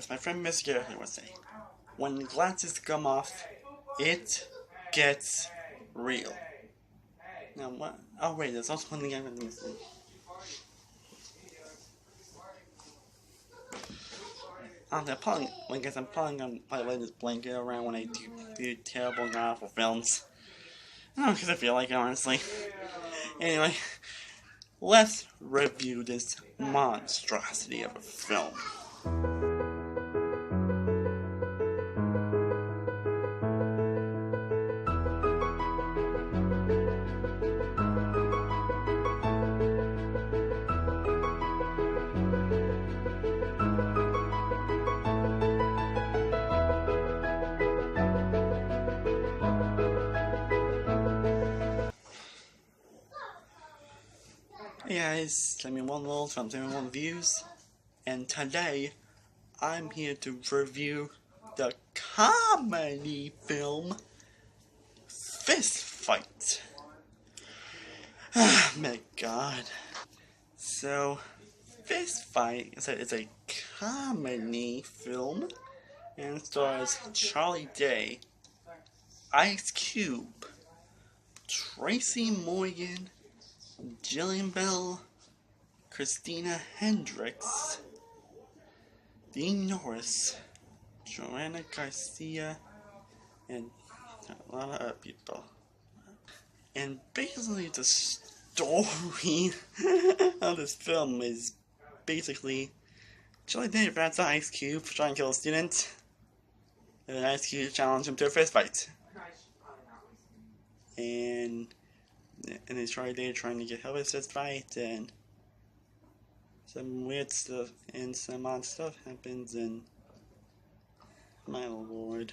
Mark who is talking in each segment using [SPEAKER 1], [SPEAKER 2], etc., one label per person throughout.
[SPEAKER 1] as my friend Miss Garrett would say, when glasses come off, it gets real. Now what? Oh wait, there's also one thing I'm gonna miss. I'm probably gonna let this blanket around when I do terrible and awful films. I don't know, because I feel like it, honestly. Anyway, let's review this monstrosity of a film. Hey guys, let me one world from 71 views, and today I'm here to review the comedy film Fist Fight. Oh my god. So, Fist Fight is a comedy film and stars Charlie Day, Ice Cube, Tracy Morgan, Jillian Bell, Christina Hendricks, Dean Norris, Joanna Garcia, and a lot of other people. And basically the story of this film is basically Charlie Day rats out Ice Cube for trying to kill a student, and Ice Cube challenged him to a fist fight. And it's Charlie Day trying to get help with this fight, and some weird stuff and some odd stuff happens, and my lord.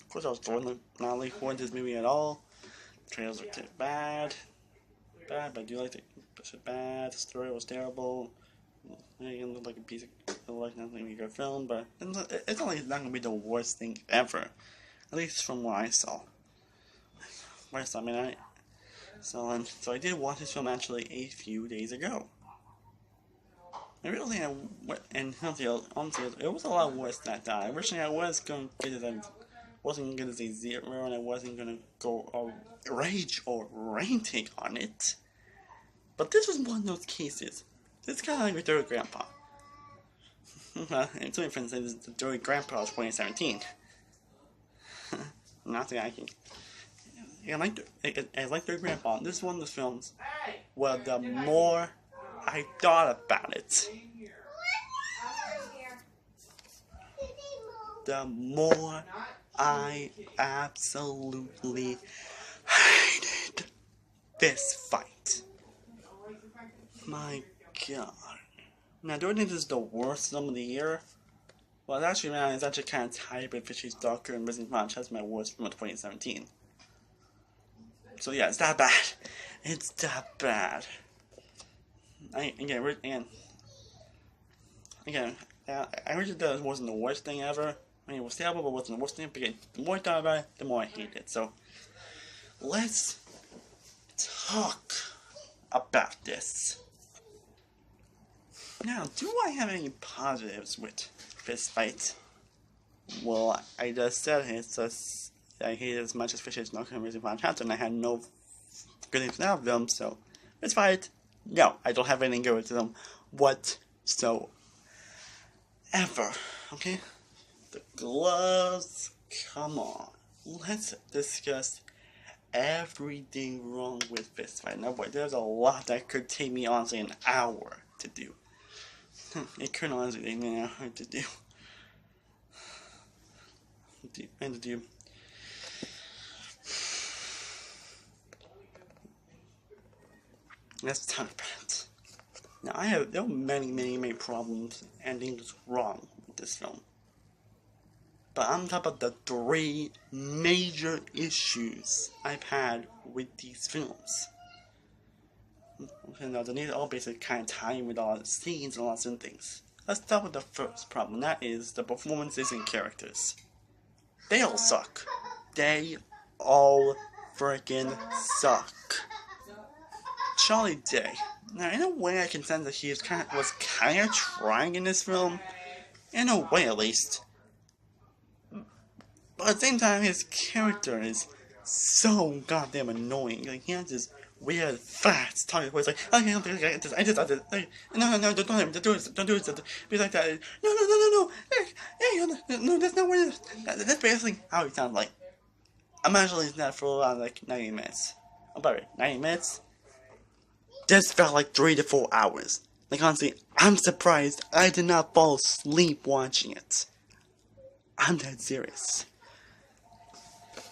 [SPEAKER 1] Of course, I was not looking forward to this movie at all. The trailers looked bad, but I do like it. Bad. The story was terrible. It looked like a piece of like nothing a good film, but it's not gonna be the worst thing ever, at least from what I saw. So I did watch this film actually a few days ago. And really, honestly, it was a lot worse than I thought. Originally, I was going to wasn't going to say 0, and I wasn't going to go rage or ranting on it. But this was one of those cases. It's kind of like with Dirty Grandpa. And some of my friends say this is the Dirty Grandpa of 2017. Not that I can. I like Dirty Grandpa. This is one of the films where the more I thought about it, the more I absolutely hated this fight. My god. Now, do I think this is the worst film of the year? Well, it's actually kind of tied with Fishy's Darker and Missing Punch as my worst film of 2017. So yeah, it's that bad. It's that bad. I heard that wasn't the worst thing ever. I mean, it was terrible, but it wasn't the worst thing. But again, the more I thought about it, the more I hated it. So, let's talk about this. Now, do I have any positives with Fist Fight? Well, I just said I hate it as much as Fisher's not going to Missing Punch, and I had no good things out of them, so Fist Fight, no, I don't have anything good with them whatsoever. Okay? The gloves, come on. Let's discuss everything wrong with Fist Fight. Now, boy, there's a lot that could take me honestly an hour to do. It could honestly take me an hour to do. Let's talk about it. Now, there are many problems and things wrong with this film. But I'm talking about the 3 major issues I've had with these films. Now, they're all basically kind of tying with all the scenes and all the things. Let's start with the first problem, that is the performances and characters. They all suck. They all freaking suck. Charlie Day, Now, in a way, I can sense that he was kind of trying in this film, in a way at least. But at the same time, his character is so goddamn annoying. Like, he has this weird, fast talking voice, like, okay, I just, no, don't do it, don't do it, be like that. No, hey, no, that's not what it is. That's basically how he sounds like. I'm actually not for around like 90 minutes. Oh, by the way, 90 minutes? This felt like 3 to 4 hours. Like, honestly, I'm surprised I did not fall asleep watching it. I'm that serious.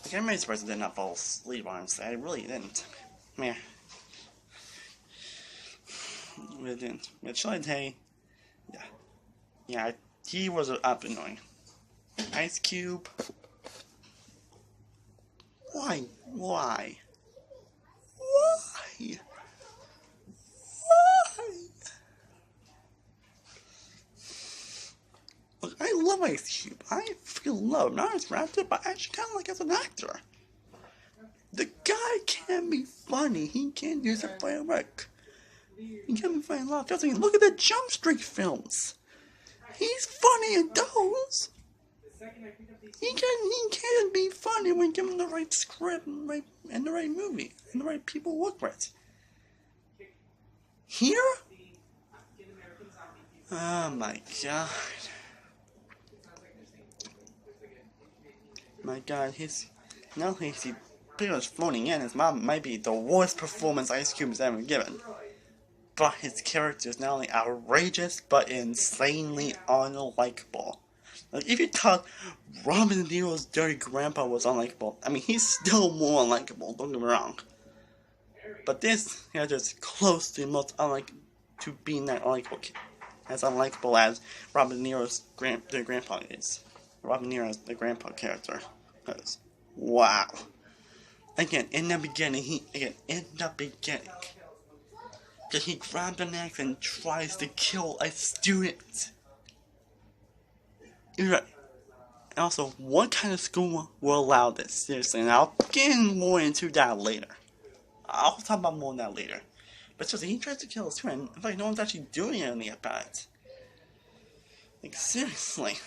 [SPEAKER 1] Like, I'm really surprised I did not fall asleep, honestly. I really didn't. Man. Really didn't. But shall I say, yeah, he was up annoying. Ice Cube. Why? Why? Look, I love Ice Cube. I feel love, not as raptor, but actually kind of like as an actor. The guy can be funny. He can do some firework. He can be funny a lot. I mean, look at the Jump Street films. He's funny in those. He can be funny when given the right script and the right movie and the right people to work with. Here? Oh my god. My god, not only is he pretty much phoning in, his mom might be the worst performance Ice Cube has ever given. But his character is not only outrageous, but insanely unlikable. Like, if you thought Robin De Niro's dirty grandpa was unlikable, I mean, he's still more unlikable, don't get me wrong. But this character is close to the most to being that unlikable, as unlikable as Robin De Niro's grandpa is. Robin De Niro's the grandpa character. Because, wow. Again, in the beginning, because he grabbed an axe and tries to kill a student. Right. And also, what kind of school will allow this? Seriously, and I'll get more into that later. I'll talk about more on that later. But seriously, he tries to kill a student. In fact, no one's actually doing anything about it. Like, seriously.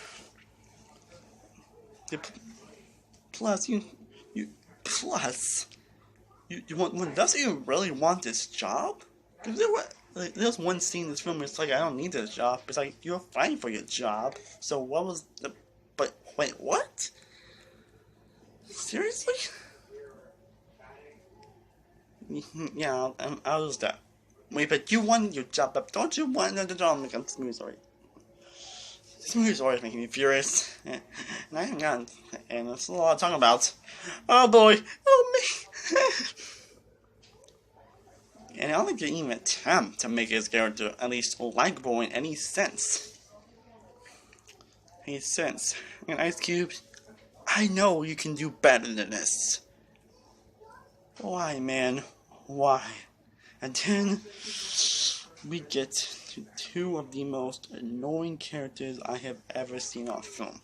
[SPEAKER 1] Plus, you does he really want this job? Because there's one scene in this film where it's like, I don't need this job. It's like, you're fighting for your job. So what was the... But, wait, what? Seriously? Yeah, I'll lose that. Wait, but you want your job, but don't you want another job? I'm sorry. This movie's always making me furious. And I haven't gotten... And there's a lot to talk about. Oh boy! Oh me! And I don't think they even attempt to make his character at least likable in any sense. And Ice Cube, I know you can do better than this. Why, man? Why? And then we get to two of the most annoying characters I have ever seen on film.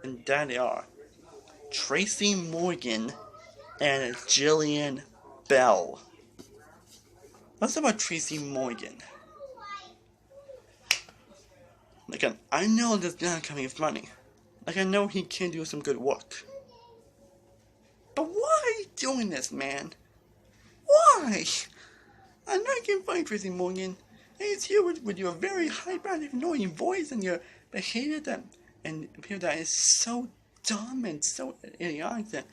[SPEAKER 1] And that they are Tracy Morgan and Jillian Bell. Let's talk about Tracy Morgan. Like, I know this guy coming is funny. Like, I know he can do some good work. But why are you doing this, man? Why? I know you can find Tracy Morgan. And he's here with your very high-pitched, annoying voice and your behavior and behavior that is so dumb and so idiotic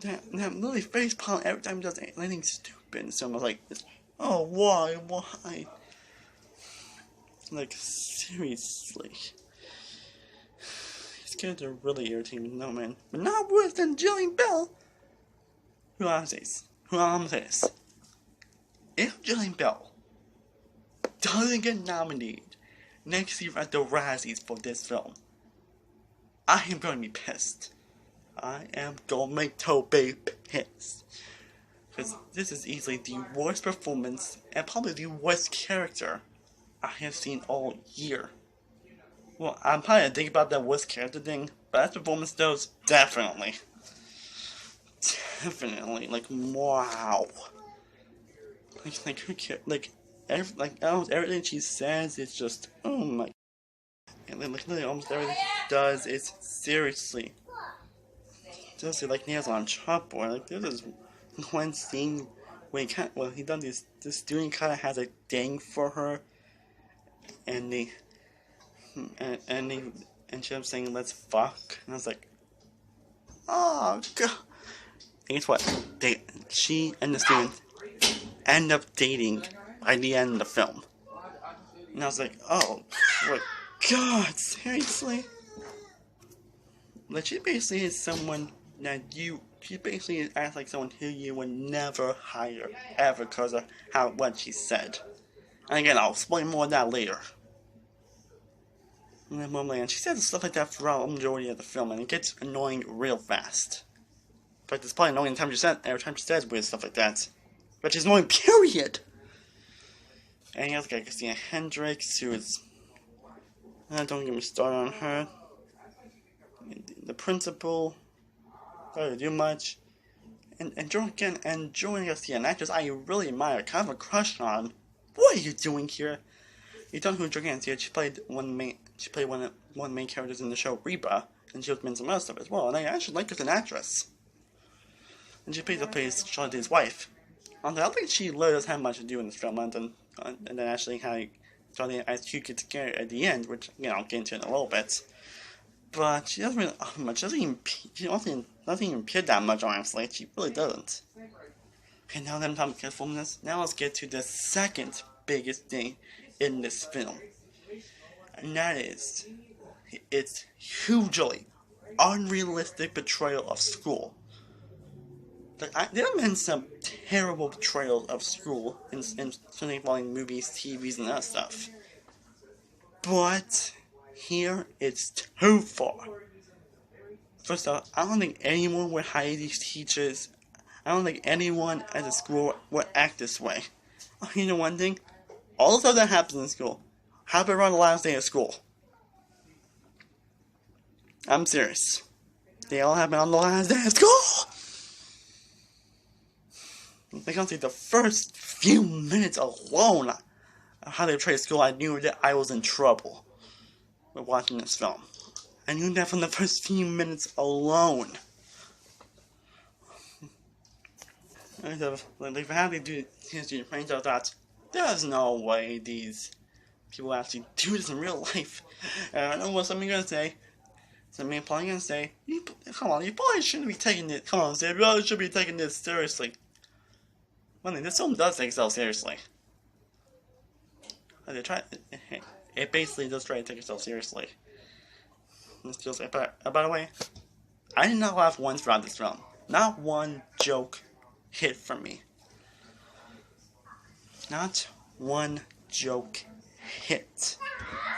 [SPEAKER 1] that literally facepalm every time he does anything stupid. So I was like, oh, why? Like, seriously. These kids are really irritating, no man. But not worse than Jillian Bell. Who I'm saying this. If Jillian Bell doesn't get nominated next year at the Razzies for this film, I am going to be pissed. I am going to be pissed. Because this is easily the worst performance and probably the worst character I have seen all year. Well, I'm probably thinking about that worst character thing, but that performance though is definitely. Like, wow. Like who cares? Almost everything she says is just, oh my. And like literally almost everything she does is seriously. Just like nails on a chalkboard. Like there's this one scene where he done this student kind of has a thing for her, and and she was saying let's fuck, and I was like, oh god. And guess what? She and the student end up dating by the end of the film. And I was like, oh my god, seriously? Like she basically is someone that she basically acts like someone who you would never hire ever because of what she said. And again, I'll explain more of that later. And then and she says stuff like that throughout the majority of the film, and it gets annoying real fast. In fact, it's probably annoying every time she says weird stuff like that. But she's annoying, period! And you have like Christina Hendricks, who is... don't get me started on her. The principal, don't really do much. And joining Garcia, an actress I really admire, kind of a crush on. What are you doing here? You don't know who Joanne is. She played one of the main characters in the show Reba, and she was in some other stuff as well. And I actually like her as an actress. And she plays Charlie Day's wife. Although I don't think she really doesn't have much to do in this film, and then actually how Charlie and Ice Cube get together at the end, which I'll get into in a little bit. But she doesn't really much. She doesn't even appear that much, honestly. She really doesn't. Okay, now that I'm talking about this, now let's get to the second biggest thing in this film. And that is, its hugely unrealistic portrayal of school. There have been some terrible portrayals of school in something involving movies, TVs, and that stuff. But here it's too far. First off, I don't think anyone would hire these teachers. I don't think anyone at the school would act this way. Oh, you know one thing? All the stuff that happens in school happen around the last day of school. I'm serious. They all happen on the last day of school! I can see the first few minutes alone of how they portrayed school, I knew that I was in trouble with watching this film. I knew that from the first few minutes alone. If I had to do history and finds out that there's no way these people actually do this in real life. I know what some of you are gonna say. Some of you are probably gonna say, come on, you probably shouldn't be taking this. Come on, you probably should be taking this seriously. One thing, this film does take itself seriously. It basically does try to take itself seriously. By the way, I did not laugh once throughout this film. Not one joke hit for me. Not one joke hit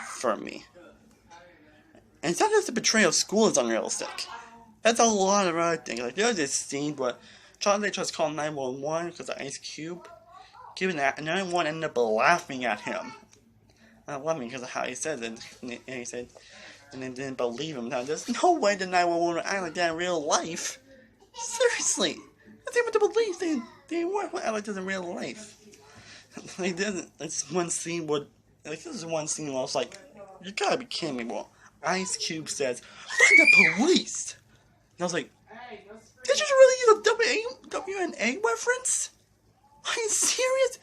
[SPEAKER 1] for me. And it's not just the portrayal of school is unrealistic. That's a lot of other things. Like there's this scene where Charlie tries to call 911 because of Ice Cube. Given that, and everyone ended up laughing at him. Not laughing because of how he said it. And he said, and they didn't believe him. Now, there's no way the 911 would act like that in real life. Seriously. That's able to believe they weren't act like this in real life. Like, this one scene where, this is one scene where I was like, you gotta be kidding me, bro. Ice Cube says, find the police! And I was like, did you really use a WNA reference? Are you serious?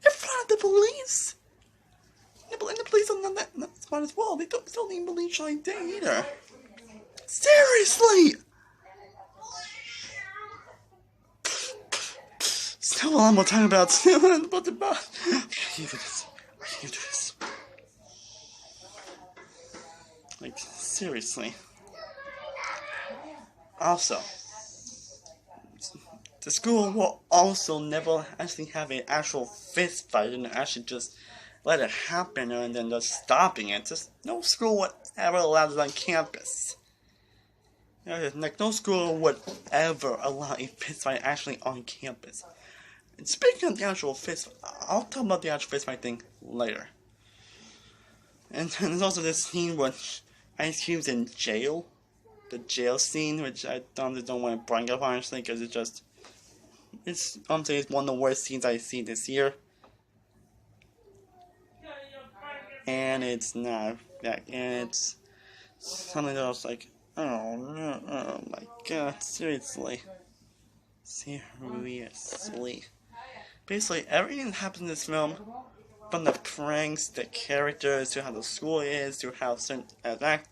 [SPEAKER 1] In front of the police? And the police are not that smart as well. They don't even believe Charlie Day either. Seriously! Still, I'm not talking about. I can't do this. I can't do this. Like, seriously. Also, the school will also never actually have an actual fist fight and actually just let it happen and then just stopping it. Just no school would ever allow this on campus. Like no school would ever allow a fist fight actually on campus. And speaking of the actual fist, I'll talk about the actual fist fight thing later. And there's also this scene where Ice Cube's in jail. The jail scene, which I don't want to bring up honestly, because it's just It's honestly it's one of the worst scenes I've seen this year. And it's not that, and it's something else like, oh no, oh my god, seriously. Seriously. Basically, everything that happens in this film, from the pranks, the characters, to how the school is, to how certain act,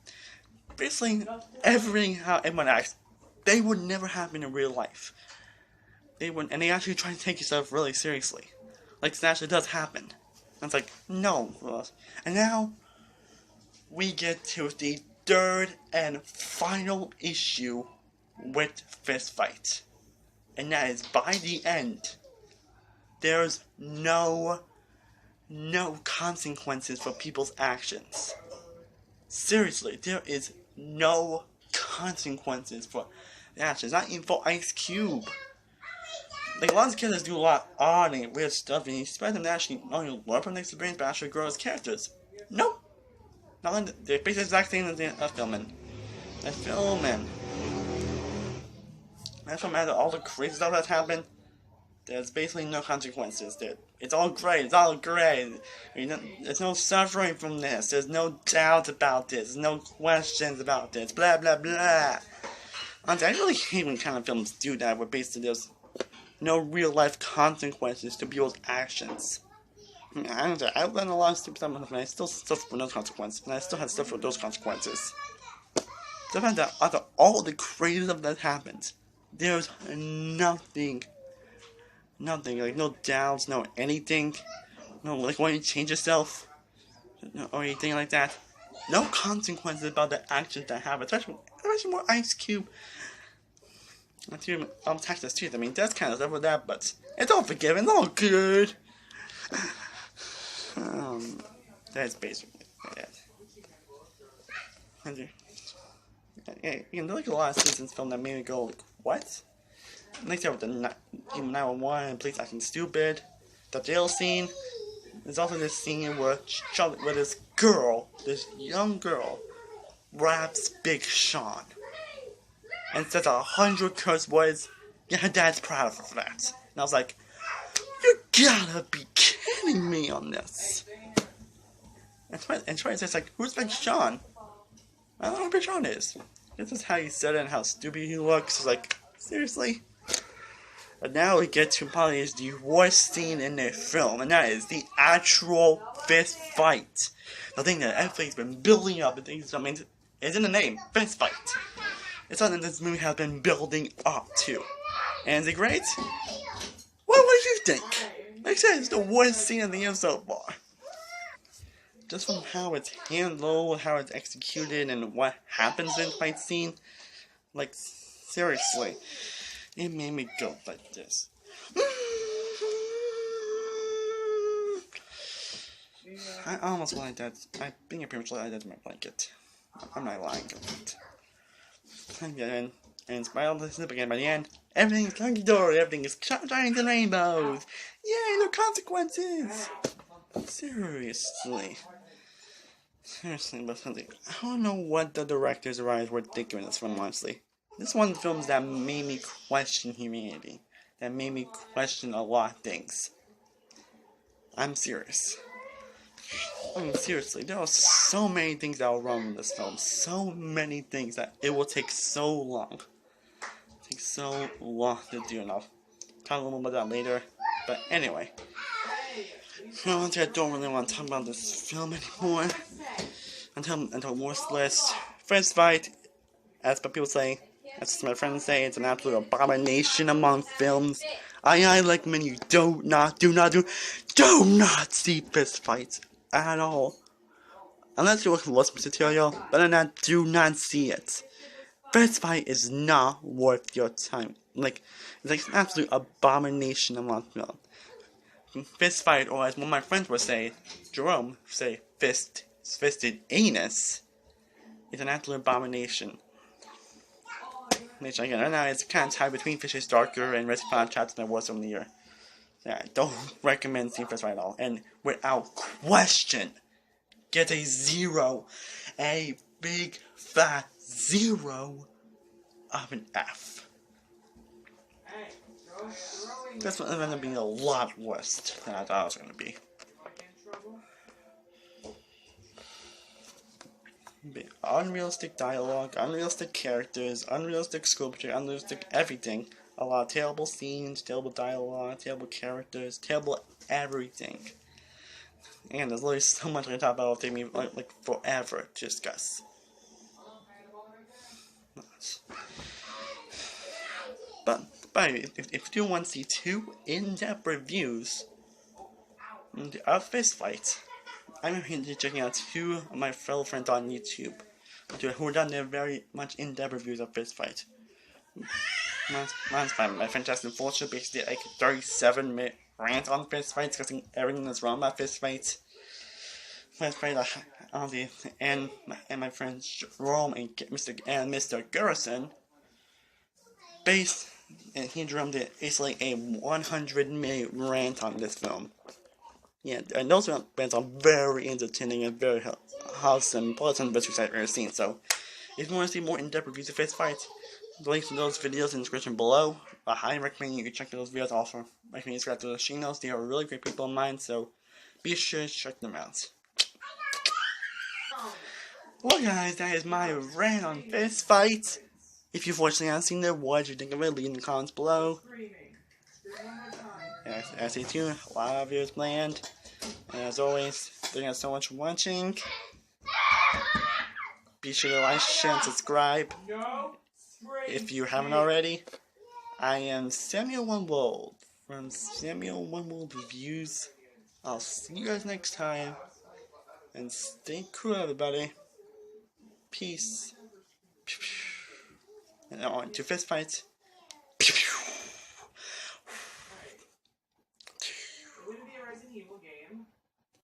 [SPEAKER 1] basically, everything, how everyone acts, they would never happen in real life. They wouldn't, and they actually try to take yourself really seriously. Like, it actually does happen. And it's like, no. And now, we get to the third and final issue with Fist Fight. And that is, by the end, there's no consequences for people's actions. Seriously, there is no consequences for actions. Not even for Ice Cube. Like, a lot of characters do a lot of odd and weird stuff, and you expect them to actually not only learn from the experience, but actually grow as characters. Nope. Not like they're basically the exact same as they're filming. They're filming. That's what matters. All the crazy stuff that's happened, there's basically no consequences. It's all great. It's all great. There's no suffering from this. There's no doubt about this. There's no questions about this. Blah, blah, blah. Honestly, I really hate when kind of films do that, where basically there's no real-life consequences to people's actions. I've done a lot of stupid stuff, and I still suffer from those consequences, and I still have to suffer from those consequences. The fact that after all the crazy stuff that happens, there's nothing, like no doubts, no anything, no like wanting to change yourself, or anything like that. No consequences about the actions that happen, especially more Ice Cube. Texas too. I mean, that's kind of stuff with that, but it's all forgiven, it's all good. That's basically it. Yeah, you know, like a lot of scenes in this film that made me go, like, what? Next time with the 911 and police acting stupid. The jail scene. There's also this scene where this girl, this young girl, raps Big Sean. And says 100 curse words. Yeah, her dad's proud of her for that. And I was like, you gotta be kidding me on this. And Troy says, like, who's Big Sean? I don't know who Big Sean is. This is how he said it and how stupid he looks. It's like, seriously? But now we get to probably the worst scene in the film, and that is the actual fist fight. The thing that everybody's been building up, it's in the name, fist fight. It's something this movie has been building up to. And is it great? What do you think? Like I said, it's the worst scene in the year so far. Just from how it's handled, how it's executed, and what happens in the fight scene. Like, seriously. It made me go like this. I almost like that. I think I pretty much like that in my blanket. I'm not lying about it. And in spite of this, again, by the end, everything's hunky-dory, everything is sunshines and rainbows. Yay, no consequences! Seriously, but something. I don't know what the directors or writers were thinking in this film, honestly. This is one of the films that made me question humanity. That made me question a lot of things. I'm serious. I mean, seriously, there are so many things that are wrong in this film. So many things that it will take so long. It takes so long to do, and I'll talk a little bit about that later. But anyway, I don't really want to talk about this film anymore. Until Worthless. First fight, as people say, as my friends say, it's an absolute abomination among films. I recommend you do not see fist fights at all. Unless you look for lost material, but other than that, do not see it. Fist fight is not worth your time. Like, it's like an absolute abomination among film. Fist fight, or as one of my friends would say, Jerome, say, fisted anus, is an absolute abomination. Which again, right now it's kind of tied between Fisher's Darker and Recipe Chats and Awards from the year. Yeah, I don't recommend seeing Fist Fight at all. And without question, get a 0. A big fat 0 of an F. This one ended up being a lot worse than I thought it was going to be. Unrealistic dialogue, unrealistic characters, unrealistic sculpture, unrealistic everything. A lot of terrible scenes, terrible dialogue, terrible characters, terrible everything. And there's literally so much I can talk about. It'll take me like forever to discuss. But if you want to see two in-depth reviews of Fist Fight, I'm recommending checking out two of my fellow friends on YouTube who have done their very much in-depth reviews of Fist Fight. Mine's fine. My Fantastic Fortune basically like 37-minute rant on Fist Fight, discussing everything that's wrong about Fist Fight. Honestly, and my friends Jerome and Mr. Garrison, and he drummed it. It's like a 100-minute rant on this film. Yeah, and those rants are very entertaining and very wholesome, probably some of the best I've ever seen. So, if you want to see more in-depth reviews of Fist Fight, the links to those videos in the description below. I highly recommend you check those videos. Also, recommend you subscribe to the channels. They are really great people of mine, so be sure to check them out. Well, guys, that is my rant on Fist Fight. If you've watched the seen it, what did you think of it? Leave in the comments below. And stay tuned. A lot of videos planned. And as always, thank you guys so much for watching. Be sure to like, share, and subscribe if you haven't already. I am Samuel One from Samuel One Reviews. I'll see you guys next time. And stay cool, everybody. Peace. And on to Fist Fight.
[SPEAKER 2] It wouldn't be a Resident Evil game.